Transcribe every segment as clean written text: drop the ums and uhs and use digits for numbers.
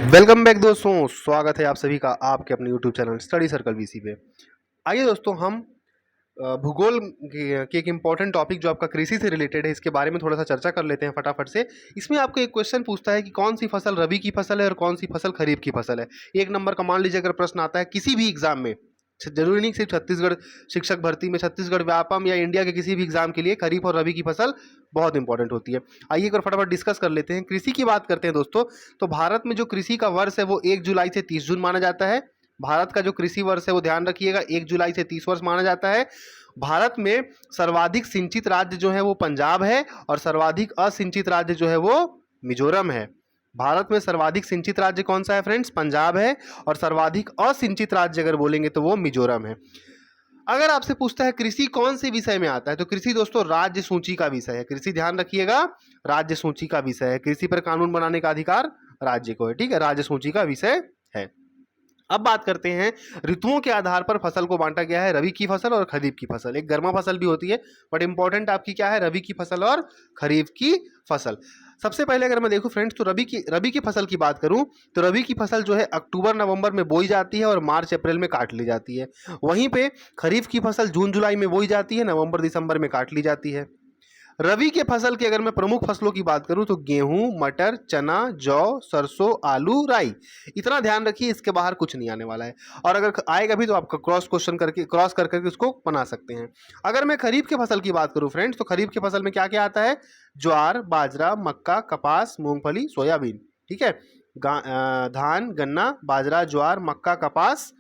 Welcome back दोस्तों, स्वागत है आप सभी का आपके अपने YouTube channel study circle VC पे। आइए दोस्तों, हम भूगोल के एक इम्पॉर्टेंट टॉपिक जो आपका कृषि से रिलेटेड है, इसके बारे में थोड़ा सा चर्चा कर लेते हैं फटाफट से। इसमें आपको एक क्वेश्चन पूछता है कि कौन सी फसल रबी की फसल है और कौन सी फसल खरीफ की फसल है। एक नंबर का मान लीजिए अगर प्रश्न आता है किसी भी एग्जाम में, जरूरी नहीं सिर्फ छत्तीसगढ़ शिक्षक भर्ती में, छत्तीसगढ़ व्यापम या इंडिया के किसी भी एग्जाम के लिए खरीफ और रबी की फसल बहुत इंपॉर्टेंट होती है। आइए एक बार फटाफट डिस्कस कर लेते हैं। कृषि की बात करते हैं दोस्तों, तो भारत में जो कृषि का वर्ष है वो 1 जुलाई से 30 जून माना जाता है। भारत का जो कृषि वर्ष है वो ध्यान रखिएगा 1 जुलाई से 30 वर्ष माना जाता है। भारत में सर्वाधिक सिंचित राज्य जो है वो पंजाब है और सर्वाधिक असिंचित राज्य जो है वो मिजोरम है। भारत में सर्वाधिक सिंचित राज्य कौन सा है फ्रेंड्स? पंजाब है। और सर्वाधिक असिंचित राज्य अगर बोलेंगे तो वो मिजोरम है। अगर आपसे पूछता है कृषि कौन से विषय में आता है, तो कृषि दोस्तों राज्य सूची का विषय है। कृषि ध्यान रखिएगा राज्य सूची का विषय है। कृषि पर कानून बनाने का अधिकार राज्य को है, ठीक है, राज्य सूची का विषय है। अब बात करते हैं, ऋतुओं के आधार पर फसल को बांटा गया है, रबी की फसल और खरीफ की फसल। एक गर्मा फसल भी होती है, बट इंपॉर्टेंट आपकी क्या है? रबी की फसल और खरीफ की फसल। सबसे पहले अगर मैं देखूं फ्रेंड्स, तो रबी की फसल की बात करूं तो रबी की फसल जो है अक्टूबर नवंबर में बोई जाती है और मार्च अप्रैल में काट ली जाती है। वहीं पे खरीफ की फसल जून जुलाई में बोई जाती है, नवंबर दिसंबर में काट ली जाती है। रबी के फसल की अगर मैं प्रमुख फसलों की बात करूं तो गेहूं, मटर, चना, जौ, सरसों, आलू, राई। इतना ध्यान रखिए, इसके बाहर कुछ नहीं आने वाला है। और अगर आएगा भी तो आपका क्रॉस कर करके उसको बना सकते हैं। अगर मैं खरीफ के फसल की बात करूं फ्रेंड्स, तो खरीफ के फसल में क्या क्या आता है? ज्वार, बाजरा, मक्का, कपास, मूंगफली, सोयाबीन, ठीक है। धान, गन्ना, बाजरा, ज्वार, मक्का, कपास,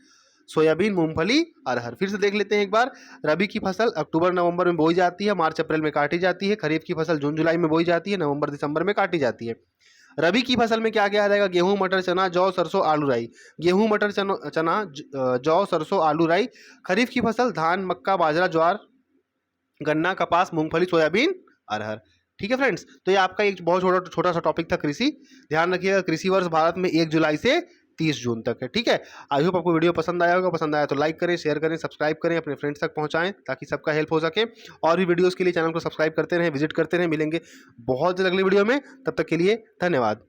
सोयाबीन, मूंगफली, अरहर। फिर से देख लेते हैं एक बार। रबी की फसल अक्टूबर नवंबर में बोई जाती है, मार्च अप्रैल में काटी जाती है। खरीफ की फसल जून जुलाई में बोई जाती है, नवंबर दिसंबर में काटी जाती है। रबी की फसल में क्या क्या आ जाएगा? गेहूं, मटर, चना, जौ, सरसों, आलू, राई। गेहूं, मटर, चना, जौ, सरसों, आलू, राई। खरीफ की फसल धान, मक्का, बाजरा, ज्वार, गन्ना, कपास, मूंगफली, सोयाबीन, अरहर। ठीक है फ्रेंड्स, तो ये आपका एक बहुत छोटा छोटा सा टॉपिक था कृषि। ध्यान रखिएगा कृषि वर्ष भारत में 1 जुलाई से 30 जून तक है, ठीक है। आई होप आपको वीडियो पसंद आया होगा। पसंद आया तो लाइक करें, शेयर करें, सब्सक्राइब करें, अपने फ्रेंड्स तक पहुंचाएं ताकि सबका हेल्प हो सके। और भी वीडियोस के लिए चैनल को सब्सक्राइब करते रहें, विजिट करते रहें। मिलेंगे बहुत जल्द अगली वीडियो में, तब तक के लिए धन्यवाद।